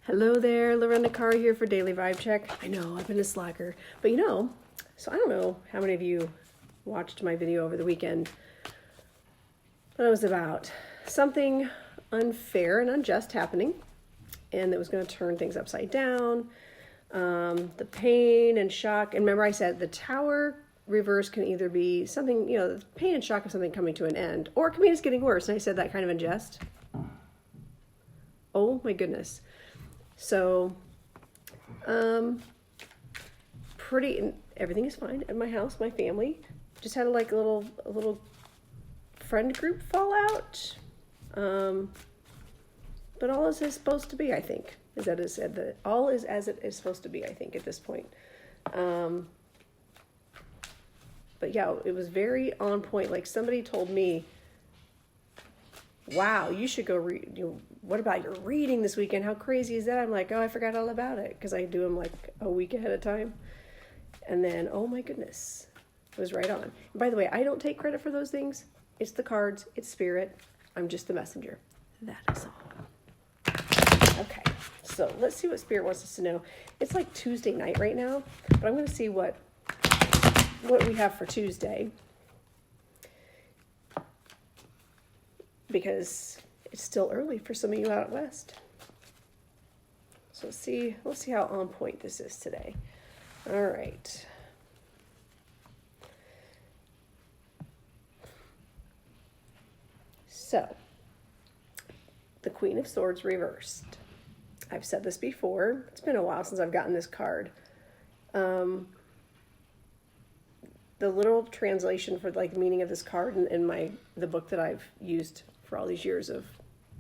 Hello there, Lorenda Carr here for Daily Vibe Check. I know, I've been a slacker, but so I don't know how many of you watched my video over the weekend, but it was about something unfair and unjust happening, and that was going to turn things upside down. The pain and shock, and remember I said the tower reverse can either be something, the pain and shock of something coming to an end, or it can mean it's getting worse, and I said that kind of in jest. Oh my goodness. So, everything is fine at my house. My family just had a little friend group fallout. But all is as supposed to be, I think. All is as it is supposed to be, I think, at this point. But yeah, it was very on point. Like somebody told me, wow, you should go read, what about your reading this weekend? How crazy is that? I'm like, oh, I forgot all about it because I do them like a week ahead of time. And then, oh my goodness, it was right on. And by the way, I don't take credit for those things. It's the cards, it's spirit. I'm just the messenger. That is all. Okay, so let's see what spirit wants us to know. It's like Tuesday night right now, but I'm going to see what we have for Tuesday. Because it's still early for some of you out west. So let's see how on point this is today. All right. So, the Queen of Swords reversed. I've said this before. It's been a while since I've gotten this card. The literal translation for like meaning of this card in the book that I've used for all these years of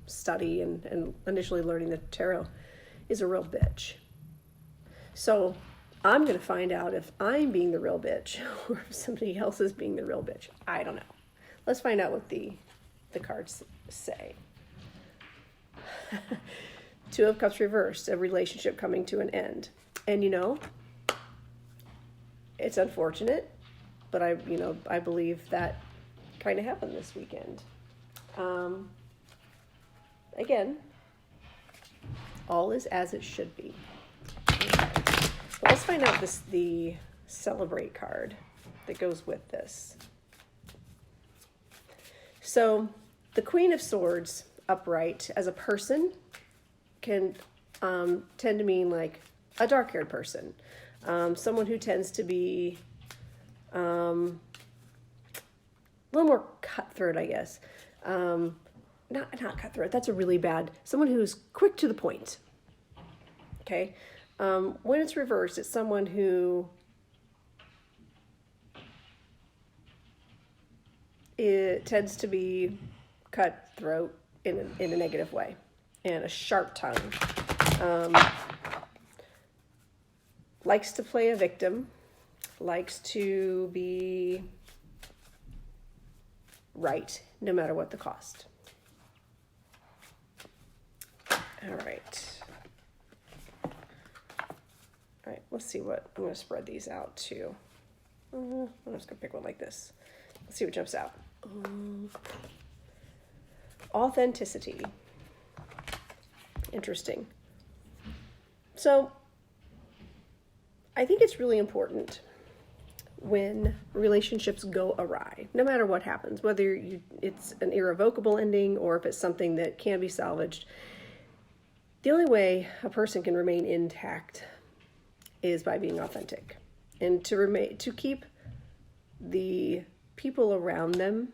study and initially learning the tarot is a real bitch. So I'm going to find out if I'm being the real bitch or if somebody else is being the real bitch. I don't know. Let's find out what the cards say. Two of Cups reversed, a relationship coming to an end. And it's unfortunate, but I believe that kind of happened this weekend. Again, all is as it should be. Okay. So let's find out the Celebrate card that goes with this. So the Queen of Swords upright as a person can tend to mean like a dark-haired person, someone who tends to be a little more cutthroat, I guess. Not cutthroat. That's a really bad. Someone who's quick to the point. Okay. When it's reversed, it's someone who tends to be cutthroat in a negative way and a sharp tongue. Likes to play a victim. Likes to be right, no matter what the cost. All right. All right, let's see what, I'm going to spread these out too. I'm just going to pick one like this. Let's see what jumps out. Authenticity. Interesting. So, I think it's really important when relationships go awry, no matter what happens, whether it's an irrevocable ending or if it's something that can be salvaged. The only way a person can remain intact is by being authentic, and to keep the people around them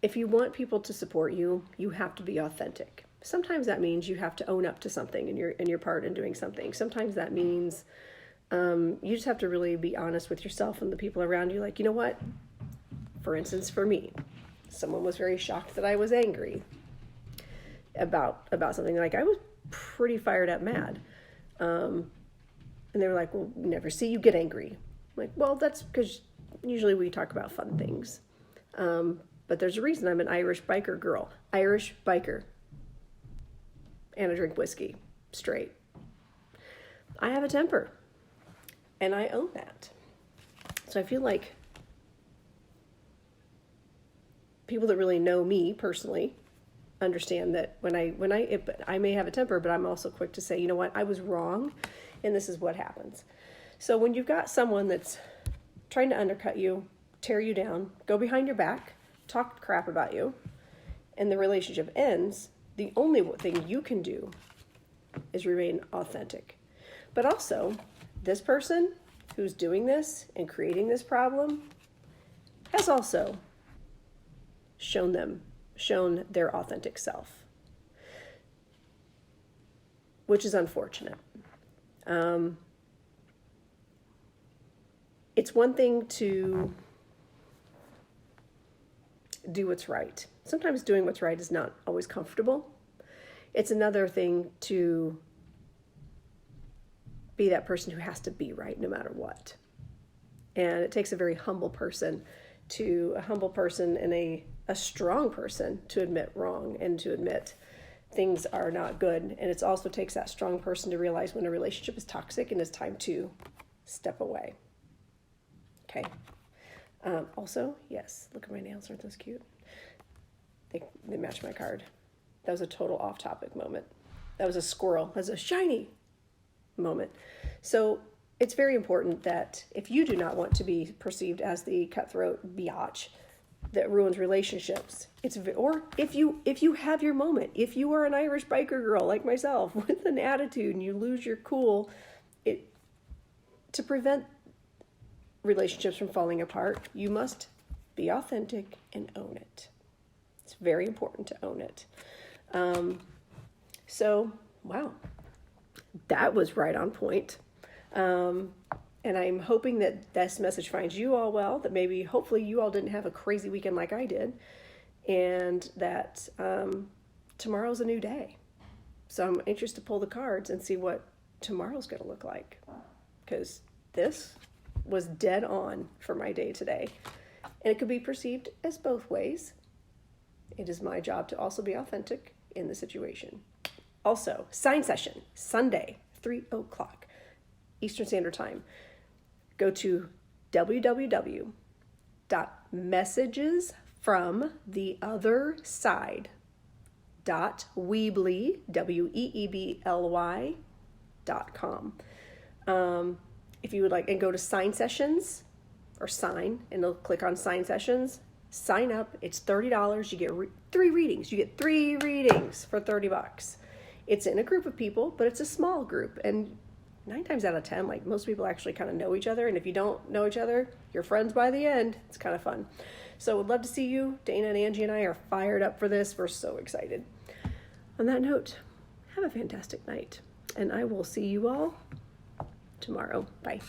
if you want people to support you, you have to be authentic. Sometimes that means you have to own up to something in your part in doing something. Sometimes that means you just have to really be honest with yourself and the people around you. Like, you know what? For instance, for me, someone was very shocked that I was angry about something. Like, I was pretty fired up mad. And they were like, well, we never see you get angry. I'm like, well, that's because usually we talk about fun things. But there's a reason I'm an Irish biker girl. Irish biker. And I drink whiskey. Straight. I have a temper. And I own that. So I feel like people that really know me personally understand that I may have a temper, but I'm also quick to say, you know what, I was wrong, and this is what happens. So when you've got someone that's trying to undercut you, tear you down, go behind your back, talk crap about you, and the relationship ends, the only thing you can do is remain authentic. But also, this person who's doing this and creating this problem has also shown their authentic self, which is unfortunate. It's one thing to do what's right. Sometimes doing what's right is not always comfortable. It's another thing to be that person who has to be right no matter what. And it takes a very humble person and a strong person to admit wrong and to admit things are not good. And it also takes that strong person to realize when a relationship is toxic and it's time to step away. Okay. Also, yes, look at my nails. Aren't those cute? They match my card. That was a total off-topic moment. That was a squirrel. That was a shiny moment. So it's very important that if you do not want to be perceived as the cutthroat biatch that ruins relationships, or if you have your moment, if you are an Irish biker girl like myself with an attitude and you lose your cool, to prevent relationships from falling apart, you must be authentic and own it. It's very important to own it. So, wow, that was right on point. And I'm hoping that this message finds you all well, that hopefully you all didn't have a crazy weekend like I did, and that tomorrow's a new day. So I'm anxious to pull the cards and see what tomorrow's going to look like, because this was dead on for my day today. And it could be perceived as both ways. It is my job to also be authentic in the situation. Also, sign session, Sunday, 3:00 Eastern Standard Time. Go to www.messages.weebly.com. If you would like, and go to sign sessions or sign, and they'll click on sign sessions. Sign up. It's $30. You get 3 readings. You get 3 readings for $30. It's in a group of people, but it's a small group. And 9 times out of 10, like, most people actually kind of know each other. And if you don't know each other, you're friends by the end. It's kind of fun. So would love to see you. Dana and Angie and I are fired up for this. We're so excited. On that note, have a fantastic night. And I will see you all tomorrow. Bye.